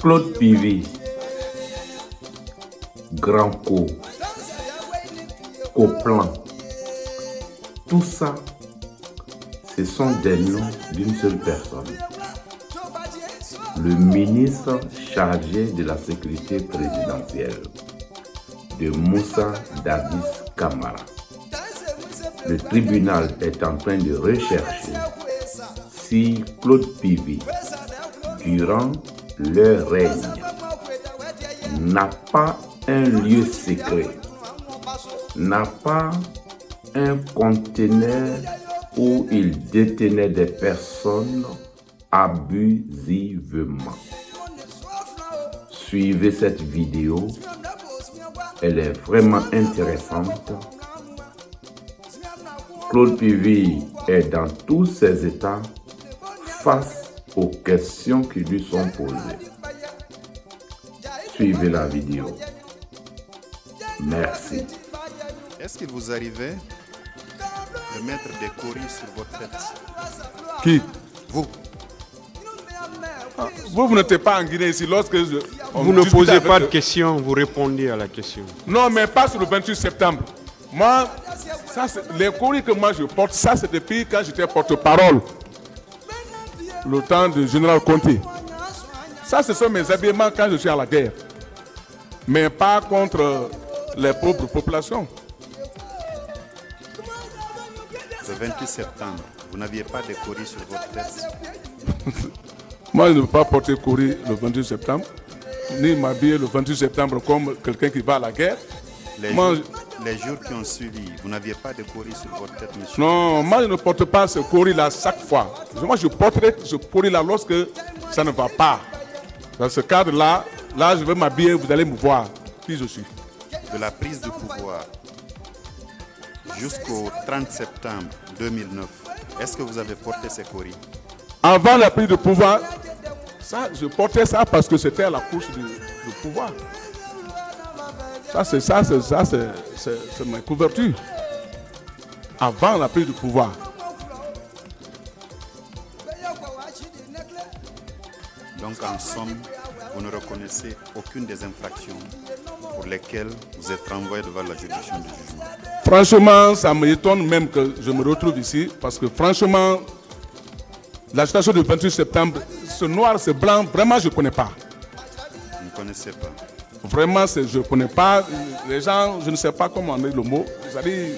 Claude Pivy, Grand Co, Coplan, tout ça, ce sont des noms d'une seule personne. Le ministre chargé de la sécurité présidentielle, de Moussa Dadis Camara. Le tribunal est en train de rechercher si Claude Pivy, durant leur règne, n'a pas un lieu secret, n'a pas un conteneur où il détenait des personnes abusivement. Suivez cette vidéo, elle est vraiment intéressante. Claude Pivy est dans tous ses états face aux questions qui lui sont posées. Suivez la vidéo. Merci. Est-ce qu'il vous arrivait de mettre des coris sur votre tête? Qui? Vous. Vous n'êtes pas en Guinée ici. Lorsque vous ne posez pas de questions, vous répondez à la question. Non, mais pas sur le 28 septembre. Moi, ça, les coris que moi je porte, ça c'est depuis quand j'étais porte-parole. Le temps du général Conté. Ça, ce sont mes habillements quand je suis à la guerre. Mais pas contre les pauvres populations. Le 28 septembre, vous n'aviez pas de coris sur votre tête? Moi, je ne veux pas porter coris le 28 septembre, ni m'habiller le 28 septembre comme quelqu'un qui va à la guerre. Les jours qui ont suivi, vous n'aviez pas de coris sur votre tête, monsieur? Non, moi, je ne porte pas ce coris-là chaque fois. Moi, je porterai ce coris-là lorsque ça ne va pas. Dans ce cadre-là, là, je vais m'habiller, vous allez me voir qui je suis. De la prise de pouvoir jusqu'au 30 septembre 2009, est-ce que vous avez porté ces coris? Avant la prise de pouvoir, ça, je portais ça parce que c'était à la course du pouvoir. Ça, c'est ma couverture. Avant la prise de pouvoir. Donc, en somme, vous ne reconnaissez aucune des infractions pour lesquelles vous êtes renvoyé devant la juridiction du jugement? Franchement, ça m'étonne même que je me retrouve ici parce que franchement, la situation du 28 septembre, ce noir, ce blanc, vraiment, je ne connais pas. Vous ne connaissez pas? Vraiment, je ne connais pas. Les gens, je ne sais pas comment on dit le mot. C'est-à-dire,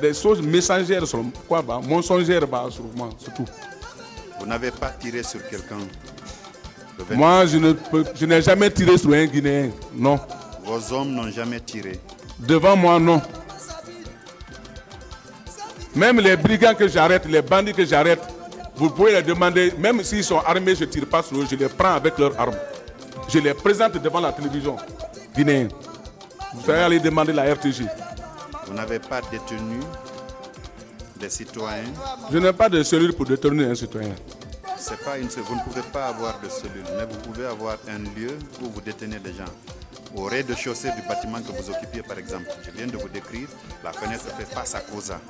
des choses messagères, quoi, bah, mensongères, bah, sûrement, c'est tout. Vous n'avez pas tiré sur quelqu'un? Moi, je n'ai jamais tiré sur un Guinéen, non. Vos hommes n'ont jamais tiré? Devant moi, non. Même les brigands que j'arrête, les bandits que j'arrête, vous pouvez les demander, même s'ils sont armés, je ne tire pas sur eux, je les prends avec leurs armes. Je les présente devant la télévision guinéenne. Vous savez aller demander la RTG. Vous n'avez pas détenu des citoyens? Je n'ai pas de cellule pour détenir un citoyen. C'est pas vous ne pouvez pas avoir de cellule, mais vous pouvez avoir un lieu où vous détenez des gens. Au rez-de-chaussée du bâtiment que vous occupiez, par exemple. Je viens de vous décrire, la fenêtre fait face à Cosa.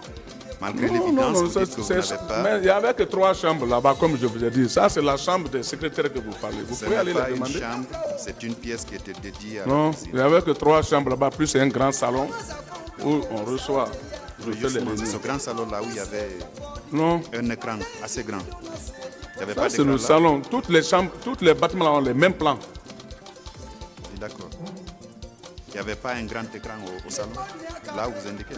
Malgré l'évidence, vous dites que vous n'avez pas... Mais il n'y avait que 3 chambres là-bas, comme je vous ai dit. Ça, c'est la chambre des secrétaires que vous parlez. Vous pouvez aller la demander. Ce n'est pas une chambre, c'est une pièce qui était dédiée à la Non, cuisine. il n'y avait que 3 chambres là-bas, plus un grand salon où on reçoit. Justement, c'est ce grand salon-là où il y avait un écran assez grand. Il y avait ça, c'est le salon. Toutes les chambres, tous les bâtiments là ont les mêmes plans. D'accord. Il n'y avait pas un grand écran au salon, là où vous indiquez?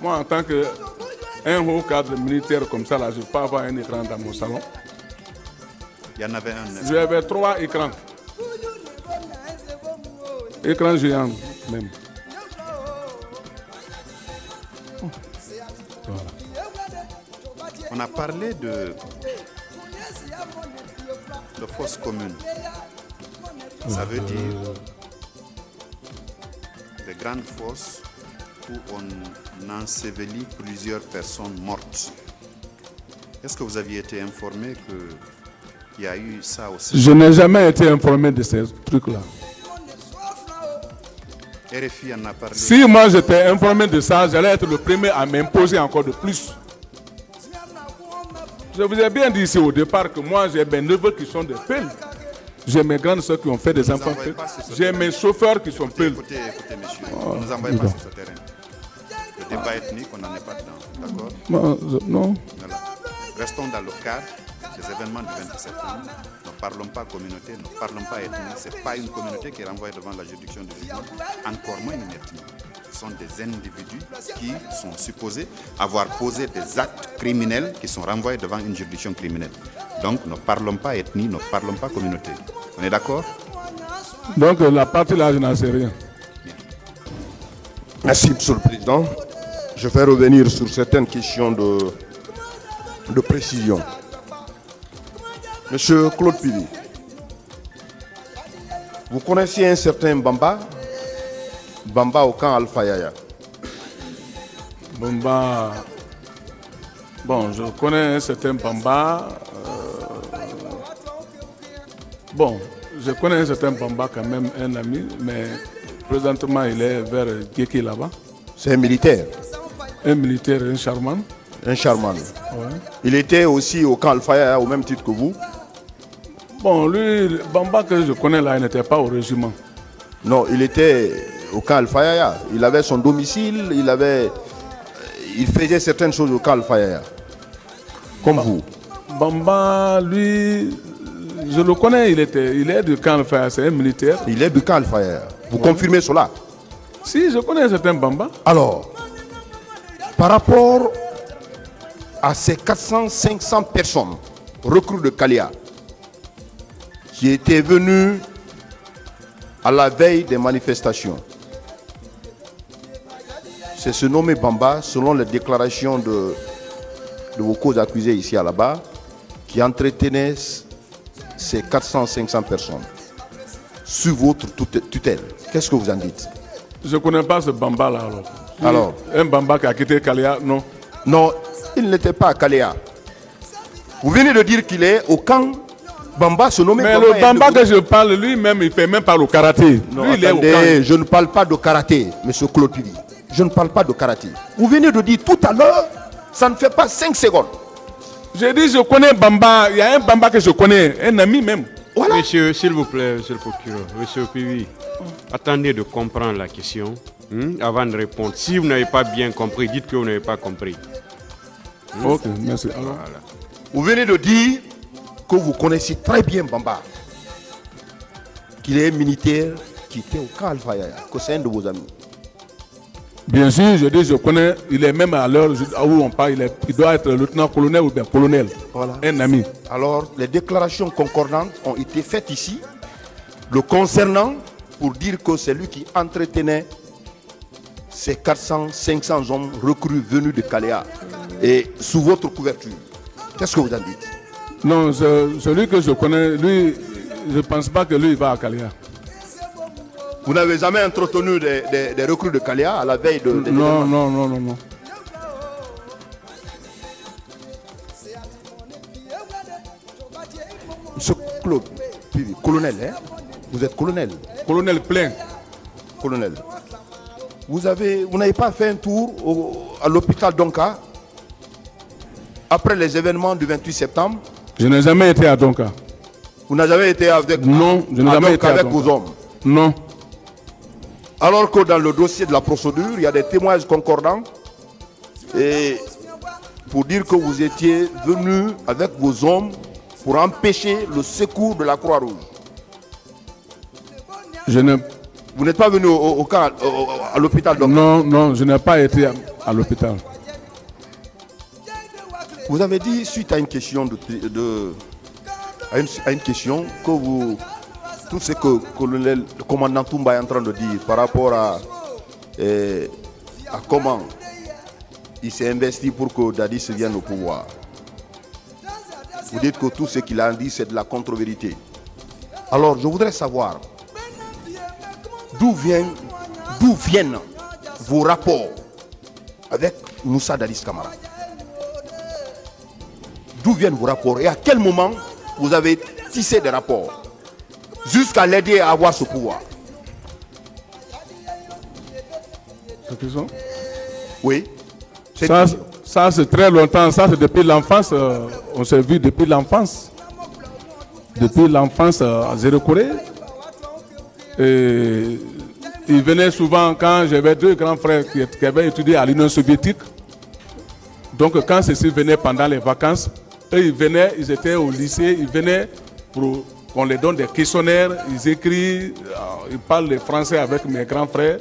Moi, en tant qu'un haut cadre militaire comme ça, là, je ne peux pas avoir un écran dans mon salon. Il y en avait un. J'avais 3 écrans. Écran géant même. Voilà. On a parlé de fosse commune. Ça veut dire des grandes fosses où on ensevelit plusieurs personnes mortes. Est-ce que vous aviez été informé qu'il y a eu ça aussi? Je n'ai jamais été informé de ces trucs-là. RFI en a parlé. Si moi j'étais informé de ça, j'allais être le premier à m'imposer encore de plus. Je vous ai bien dit ici au départ que moi j'ai mes neveux qui sont des pelles. J'ai mes grandes soeurs qui ont fait des enfants. J'ai mes chauffeurs qui sont peuls. Écoutez, messieurs, ne nous envoyez pas sur ce terrain. Le débat ethnique, on n'en est pas dedans. D'accord? Non. Voilà. Restons dans le cadre des événements du 27 septembre. Ne parlons pas communauté, ne parlons pas ethnie. Ce n'est pas une communauté qui est renvoyée devant la juridiction du jugement, encore moins une ethnie. Ce sont des individus qui sont supposés avoir posé des actes criminels qui sont renvoyés devant une juridiction criminelle. Donc ne parlons pas ethnie, ne parlons pas communauté. On est d'accord? Donc la partie là, je n'en sais rien. Merci, Monsieur le Président. Je vais revenir sur certaines questions de précision. Monsieur Claude Pili, vous connaissiez un certain Bamba au camp Alpha Yaya? Bamba. Bon, je connais un certain Bamba. Bon, je connais un certain Bamba quand même, un ami, mais présentement il est vers Géki là-bas. C'est un militaire? Un militaire, un charman. Un charman. Ouais. Il était aussi au camp Alpha Yaya au même titre que vous? Bon, lui, Bamba que je connais là, il n'était pas au régiment. Non, il était au camp Alpha Yaya. Il avait son domicile, il faisait certaines choses au camp Alpha Yaya. Comme vous. Bamba, lui, je le connais, il est du camp Alpha Yaya, c'est un militaire. Il est du camp Alpha Yaya. Vous confirmez cela? Si, je connais un certain Bamba. Alors, par rapport à ces 400-500 personnes recrues de Kalia qui étaient venues à la veille des manifestations, c'est ce nommé Bamba, selon les déclarations de vos causes accusées ici à là-bas, qui entretenait ces 400-500 personnes sous votre tutelle. Qu'est-ce que vous en dites? Je ne connais pas ce Bamba là alors. Un Bamba qui a quitté Kalia, non. Non, il n'était pas à Kalia. Vous venez de dire qu'il est au camp Bamba, se nomme mais Bamba. Le Bamba que je parle, lui-même, il ne fait même pas le karaté. Non, lui, il attendez, est au camp. je ne parle pas de karaté, monsieur Claude Pili. Je ne parle pas de karaté. Vous venez de dire tout à l'heure, ça ne fait pas 5 secondes. J'ai dit, je connais Bamba. Il y a un Bamba que je connais, un ami même. Voilà. Monsieur, s'il vous plaît, monsieur le procureur, monsieur Pili, attendez de comprendre la question avant de répondre. Si vous n'avez pas bien compris, dites que vous n'avez pas compris. Ok, merci. Alors, Voilà. Vous venez de dire que vous connaissez très bien Bamba, qu'il est militaire, qui était au camp Alpha Yaya, que c'est un de vos amis. bien sûr, je dis, je connais, il est même à l'heure où on parle, il doit être lieutenant-colonel ou bien colonel. Voilà. Un ami. Alors, les déclarations concordantes ont été faites ici, le concernant, pour dire que c'est lui qui entretenait ces 400-500 hommes recrues venus de Kaléa et sous votre couverture. Qu'est-ce que vous en dites? Non, celui que je connais, lui, je ne pense pas que lui il va à Kalia. Vous n'avez jamais entretenu des recrues de Kaléa à la veille de... Non. Monsieur Claude, colonel, hein? Vous êtes colonel. Colonel plein. Colonel. Vous n'avez pas fait un tour à l'hôpital Donka après les événements du 28 septembre? Je n'ai jamais été à Donka. Vous n'avez jamais été avec, non, je n'ai jamais été avec vos hommes? Non. Alors que dans le dossier de la procédure, il y a des témoignages concordants et pour dire que vous étiez venu avec vos hommes pour empêcher le secours de la Croix-Rouge. Vous n'êtes pas venu à l'hôpital Donka? Non, je n'ai pas été à l'hôpital. Vous avez dit, suite à une question à une question que tout ce que le commandant Toumba est en train de dire par rapport à comment il s'est investi pour que Dadis vienne au pouvoir. Vous dites que tout ce qu'il a dit, c'est de la contre-vérité. Alors, je voudrais savoir d'où viennent vos rapports avec Moussa Dadis Camara. D'où viennent vos rapports et à quel moment vous avez tissé des rapports jusqu'à l'aider à avoir ce pouvoir? Oui. Ça c'est très longtemps, ça c'est depuis l'enfance, on s'est vu depuis l'enfance. depuis l'enfance à Zéro Corée. Et il venait souvent quand j'avais 2 grands frères qui avaient étudié à l'Union soviétique. Donc quand ceux-ci venaient pendant les vacances, eux ils venaient, ils étaient au lycée, ils venaient pour qu'on les donne des questionnaires, ils écrivent, ils parlent le français avec mes grands frères.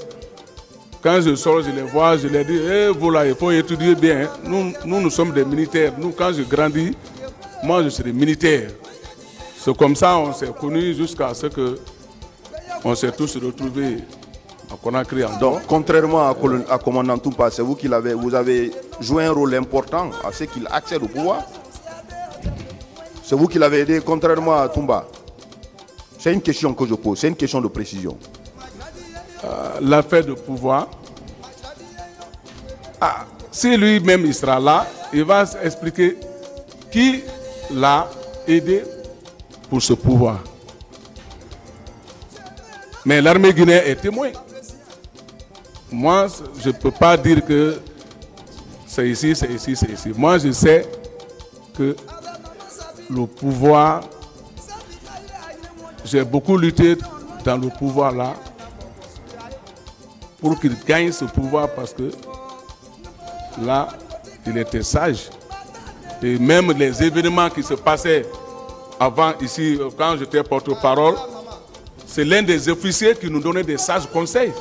Quand je sors, je les vois, je leur dis, vous là, il faut étudier bien. Nous sommes des militaires. Nous, quand je grandis, moi je serai militaire. C'est comme ça on s'est connus jusqu'à ce que on s'est tous retrouvés à Conakry. Donc, contrairement à commandant Toumpa, c'est vous vous avez joué un rôle important à ce qu'il accède au pouvoir. C'est vous qui l'avez aidé, contrairement à Toumba. C'est une question que je pose, c'est une question de précision. L'affaire de pouvoir, si lui-même il sera là, il va expliquer qui l'a aidé pour ce pouvoir. Mais l'armée guinéenne est témoin. Moi, je ne peux pas dire que c'est ici, c'est ici, c'est ici. Moi, je sais que le pouvoir, j'ai beaucoup lutté dans le pouvoir là pour qu'il gagne ce pouvoir parce que là, il était sage. Et même les événements qui se passaient avant ici, quand j'étais porte-parole, c'est l'un des officiers qui nous donnait des sages conseils.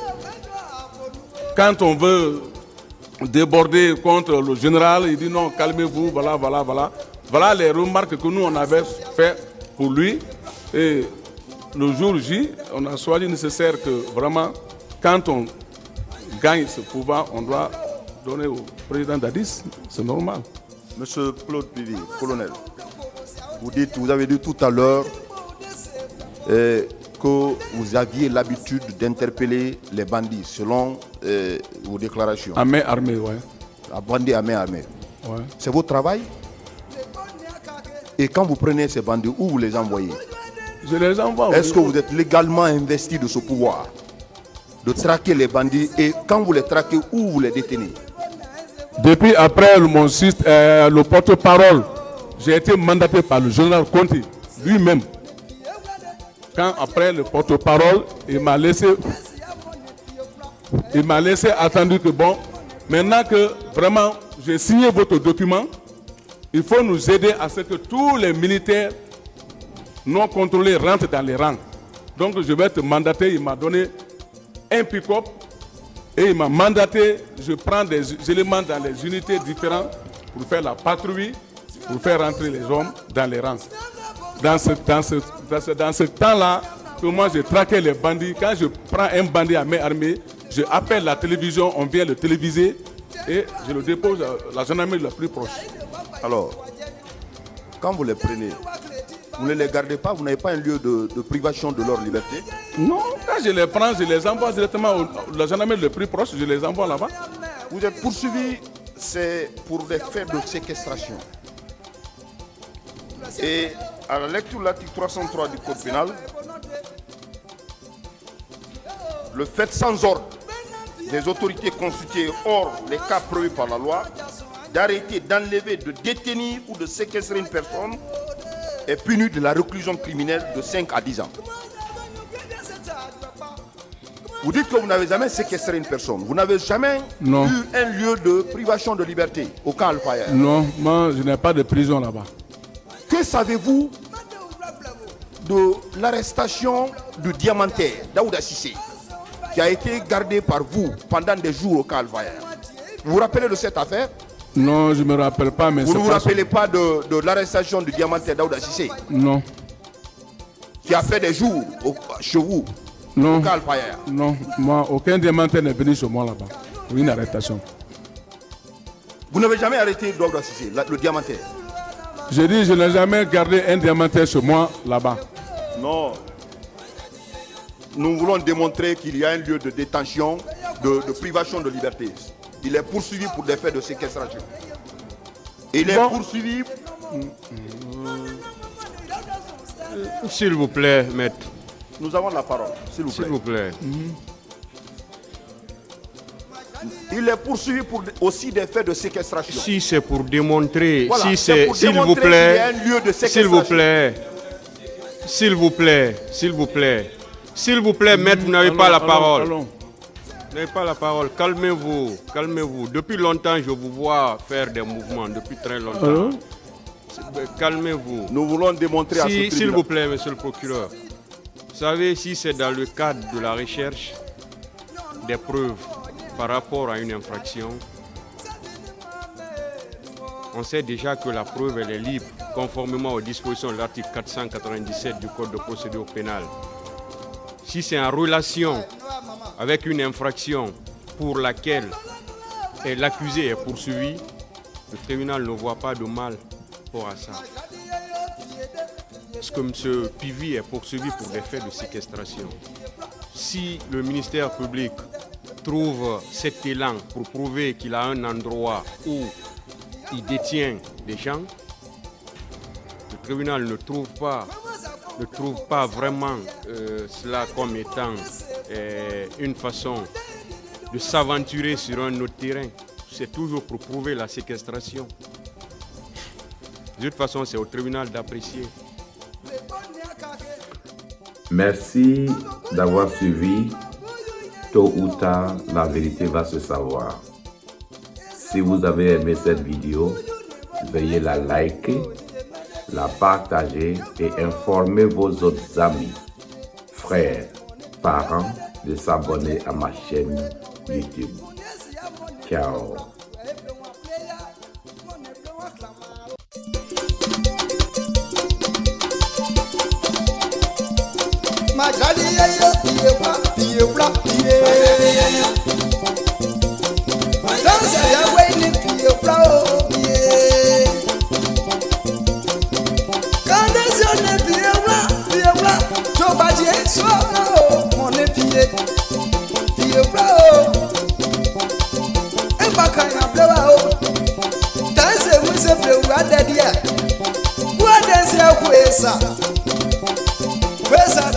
Quand on veut déborder contre le général, il dit non, calmez-vous, voilà, voilà, voilà. Voilà les remarques que nous, on avait fait pour lui. Et le jour J, on a choisi nécessaire que vraiment, quand on gagne ce pouvoir, on doit donner au président d'Addis. C'est normal. Monsieur Claude Pivi, colonel, vous avez dit tout à l'heure que vous aviez l'habitude d'interpeller les bandits, selon vos déclarations. À main armée, oui. Bandits à main armée. Ouais. C'est votre travail? Et quand vous prenez ces bandits, où vous les envoyez? Je les envoie. Est-ce que vous êtes légalement investi de ce pouvoir de traquer les bandits? Et quand vous les traquez, où vous les détenez? Depuis après le porte-parole, j'ai été mandaté par le général Conti lui-même. Quand après le porte-parole, il m'a laissé attendre que bon, maintenant que vraiment j'ai signé votre document, il faut nous aider à ce que tous les militaires non contrôlés rentrent dans les rangs. Donc je vais te mandater, il m'a donné un pick-up et il m'a mandaté, je prends des éléments dans les unités différentes pour faire la patrouille, pour faire rentrer les hommes dans les rangs. Dans ce temps-là, que moi j'ai traqué les bandits. Quand je prends un bandit à main armée, je appelle la télévision, on vient le téléviser et je le dépose à la gendarmerie la plus proche. Alors, quand vous les prenez, vous ne les gardez pas, vous n'avez pas un lieu de privation de leur liberté? Non, quand je les prends, je les envoie directement à la gendarmerie le plus proche, je les envoie là-bas. Vous êtes poursuivi, c'est pour des faits de séquestration. Et à la lecture de l'article 303 du Code pénal, le fait sans ordre des autorités constituées hors les cas prévus par la loi, d'arrêter, d'enlever, de détenir ou de séquestrer une personne est puni de la réclusion criminelle de 5 à 10 ans. Vous dites que vous n'avez jamais séquestré une personne. Vous n'avez jamais eu un lieu de privation de liberté au camp Al-Fayed? Non, moi je n'ai pas de prison là-bas. Que savez-vous de l'arrestation du diamantaire Daouda Cissé, qui a été gardé par vous pendant des jours au camp Al-Fayed? Vous vous rappelez de cette affaire? Non, je ne me rappelle pas. Mais vous ne vous rappelez pas de l'arrestation du diamantaire Daouda Cissé? Non. Qui a fait des jours chez vous? Non. Au camp Al-Fayed? Non, moi, aucun diamantaire n'est venu chez moi là-bas pour une arrestation. Vous n'avez jamais arrêté Daouda Cissé, le diamantaire? J'ai dit, je n'ai jamais gardé un diamantaire chez moi là-bas. Non. Nous voulons démontrer qu'il y a un lieu de détention, de privation de liberté. Il est poursuivi pour des faits de séquestration. Il est poursuivi. S'il vous plaît, maître. Nous avons la parole, s'il vous plaît. S'il vous plaît. Il est poursuivi pour aussi des faits de séquestration. Si c'est pour démontrer, voilà, si c'est, s'il vous plaît, qu'il y a un lieu de s'il vous plaît, S'il vous plaît, maître, vous n'avez pas la parole. Allons. Vous n'avez pas la parole. Calmez-vous, calmez-vous. Depuis longtemps, je vous vois faire des mouvements, depuis très longtemps. Calmez-vous. Nous voulons démontrer à ce tribunal. S'il vous plaît, monsieur le procureur. Vous savez, si c'est dans le cadre de la recherche des preuves par rapport à une infraction, on sait déjà que la preuve elle est libre, conformément aux dispositions de l'article 497 du Code de procédure pénale. Si c'est en relation avec une infraction pour laquelle l'accusé est poursuivi, le tribunal ne voit pas de mal pour ça. Parce que M. Pivi est poursuivi pour des faits de séquestration. Si le ministère public trouve cet élan pour prouver qu'il a un endroit où il détient des gens, le tribunal ne trouve pas vraiment cela comme étant une façon de s'aventurer sur un autre terrain. C'est toujours pour prouver la séquestration. De toute façon, c'est au tribunal d'apprécier. Merci d'avoir suivi. Tôt ou tard, la vérité va se savoir. Si vous avez aimé cette vidéo, veuillez la liker, la partager et informer vos autres amis, frères, parents de s'abonner à ma chaîne YouTube. Ciao. Pesa